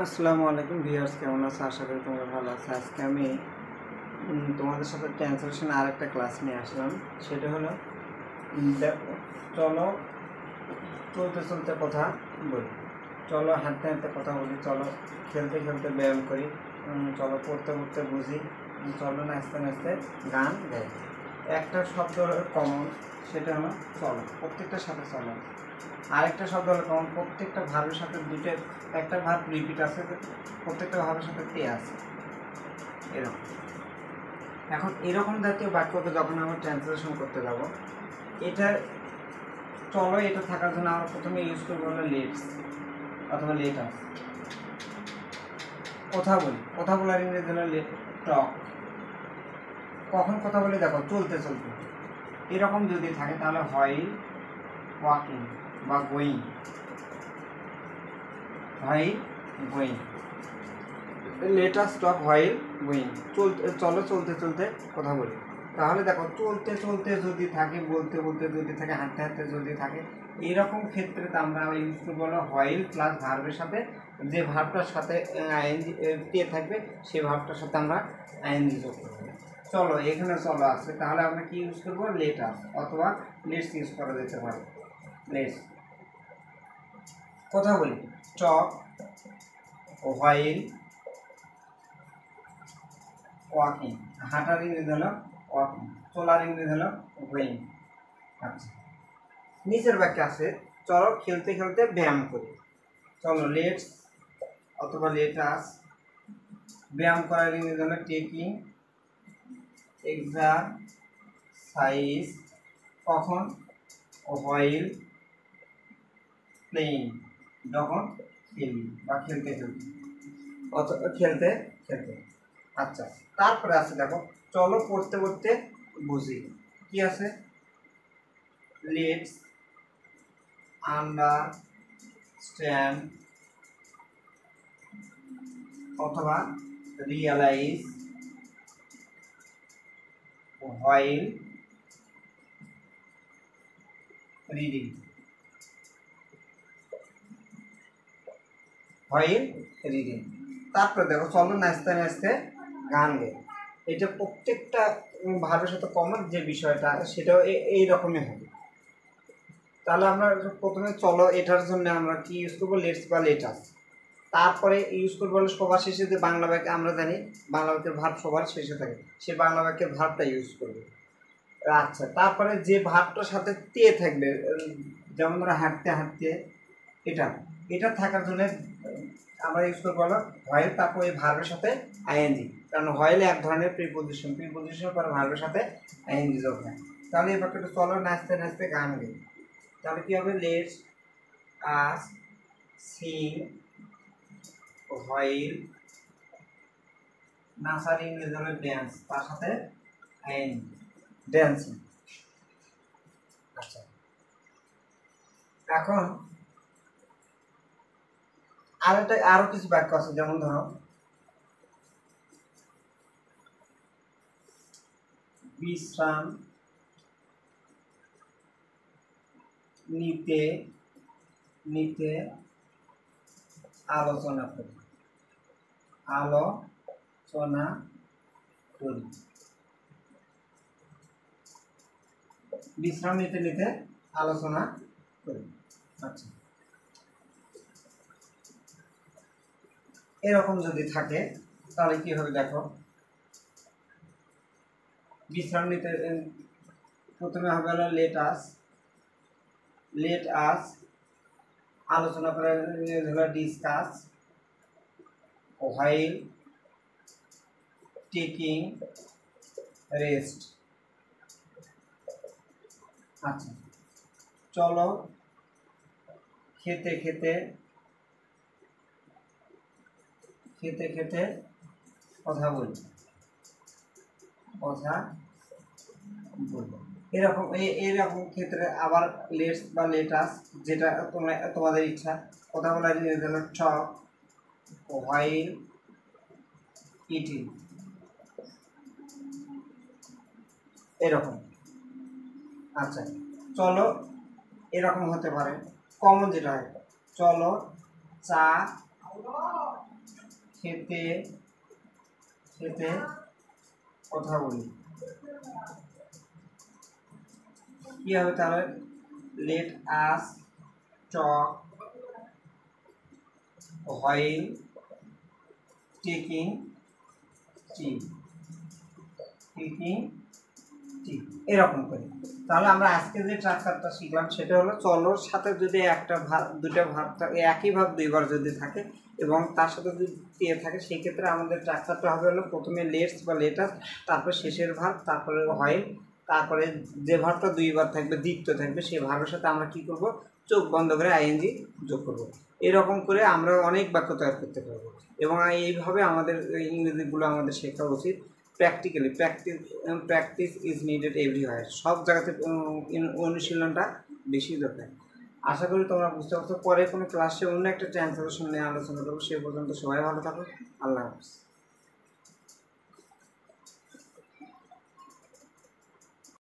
আসসালামু আলাইকুম ভিউয়ার্স, কেমন আছো? আশা করি তোমরা ভালো আছো। আজকে আমি তোমাদের সাথে ট্রান্সলেশন আর একটা ক্লাস নিয়ে আসলাম। সেটা হলো চলো চলতে চলতে কথা বলি, চলো হাঁটতে হাঁটতে কথা বলি, চলো খেলতে খেলতে ব্যায়াম করি, চলো পড়তে পড়তে বুঝি, চলো নাচতে নাচতে গান গাই। একটা শব্দ কমন, সেটা হলো চলো। প্রত্যেকটার সাথে চলো। আরেকটা শব্দ হলো কমন, প্রত্যেকটা ভাবের সাথে দুটো একটা ভাব রিপিট আছে, প্রত্যেকটা ভাবের সাথে তে আছে। এরকম এখন এরকম জাতীয় বাক্যকে যখন আমরা ট্রান্সলেশন করতে যাব, এটার চলো এটা থাকার জন্য আমরা প্রথমে ইউজ করবো হলো লেটস অথবা লেটাস। কথা বলার ইংরেজি হলো টক। কখন কথা বলে দেখো, চলতে চলতে এরকম যদি থাকে তাহলে হয় ওয়াকিং বা গোয়িং, হয় going. Let us talk while going, চলো চলতে চলতে কথা বলি। তাহলে দেখো চলতে চলতে যদি থাকে, বলতে বলতে যদি থাকে, হাঁটতে হাঁটতে যদি থাকে, এইরকম ক্ষেত্রে আমরা ইউজ করবো হলো হোয়াইল প্লাস ভার্বের সাথে যে ভার্বটার সাথে আইএনজি তে থাকবে সেই ভার্বটার সাথে আমরা আইএনজি যোগ করবো। চলো এখানে চলো আছে, তাহলে আমরা কি ইউজ করবো? লেট আস অথবা লেটস ইউজ করা যেতে পারে। লেটস কথা বলি, টক হোয়াইল ওয়াকিং। হাঁটার ইংরেজি হলো ওয়াকিং, চলার ইংরেজি হলো গোয়িং। আচ্ছা, নিচের বাক্যে আছে চলো খেলতে খেলতে ব্যায়াম করি। চলো লেটস অথবা লেটাস। ব্যায়াম করার ইংরেজি হলো টেকিং এক্সারসাইজ। কখন? হোয়াইল প্লেইং, যখন খেলি বা খেলতে খেলতে অথবা খেলতে খেলতে। আচ্ছা, তারপরে আছে দেখো চলো পড়তে পড়তে বুঝি। কি আছে? লেটস আন্ডারস্ট্যান্ড অথবা realise while reading. While reading. তারপরে দেখো চলো নাচতে নাচতে গান গাই। এটা প্রত্যেকটা ভাবের সাথে কমন যে বিষয়টা সেটাও এইরকমই হবে। তাহলে আমরা প্রথমে চলো এটার জন্য আমরা কি ইউজ করবো? লেটস বা লেটাস। তারপরে ইউজ করবো হলো সবার শেষে যে বাংলা বাক্যে আমরা জানি বাংলা বাক্যের ভার্ব সবার শেষে থাকে, সেই বাংলা বাক্যের ভার্বটা ইউজ করবে। আচ্ছা, তারপরে যে ভার্বটার সাথে তে থাকবে, যেমন ধরো হাঁটতে হাঁটতে, এটা এটা থাকার জন্য আমরা ইউজ করবো হলো হোয়াইল, তারপর এই ভার্বের সাথে আইএনজি। কারণ হোয়াইল এক ধরনের প্রিপোজিশন পরে ভার্বের সাথে আইএনজি যোগ হয়। তাহলে এই বাক্যটা চলো নাচতে নাচতে গান গাই। তাহলে কি হবে? লেটস আস সিং হোয়াইল নাচার ইংরেজি হলো ড্যান্স, তার সাথে আইন ড্যান্সিং। আচ্ছা, এখন আরো কিছু বাক্য আছে, যেমন ধরো বিশ্রাম নিতে নিতে আলোচনা করি। আলোচনা করি, বিশ্রাম নিতে নিতে আলোচনা করি। আচ্ছা, এরকম যদি থাকে তাহলে কি হবে দেখো, বিশ্রাম নিতে প্রথমে হবে হলো লেট আস। আলোচনা করার হলো ডিসকাস হোয়াইল টেকিং রেস্ট। আচ্ছা, চলো খেতে খেতে কথা বলি। এরকম ক্ষেত্রে আবার লেটস বা লেটাস, যেটা তোমাদের ইচ্ছা। কথা বলার জন্য টক হোয়াইল ইটিং, এরকম। আচ্ছা, চলো এরকম হতে পারে। কমন যেটা হয়, চলো চা খেতে খেতে কথা বলি। কি হবে তাহলে? লেট আস টক while taking tea, এরকম করে। তাহলে আমরা আজকে যে স্ট্রাকচারটা শিখলাম সেটা হলো চলোর সাথে যদি একটা ভাব দুটো ভাব থাকে, একই ভাব দুইবার যদি থাকে এবং তার সাথে যদি টিয়ে থাকে, সেই ক্ষেত্রে আমাদের স্ট্রাকচারটা হবে হলো প্রথমে লেটস বা লেটাস, তারপর শেষের ভাব, তারপরে হোয়াইল, তারপরে যে ভাবটা দুইবার থাকবে দ্বিতীয় থাকবে সেই ভাবের সাথে আমরা কি করব? চোখ বন্ধ করে আইএনজি যোগ করব। এরকম করে আমরা অনেক বাক্য তৈরি করতে পারবো এবং এইভাবে আমাদের ইংরেজিগুলো আমাদের শেখা উচিত। Practically practice is needed everywhere, সব জায়গাতে অনুশীলনটা বেশি দরকার। আশা করি তোমরা বুঝতে পারছো। পরে কোনো ক্লাসে অন্য একটা ট্রান্সলেশন নিয়ে আলোচনা করবো। সে পর্যন্ত সবাই ভালো থাকো। আল্লাহ হাফিজ।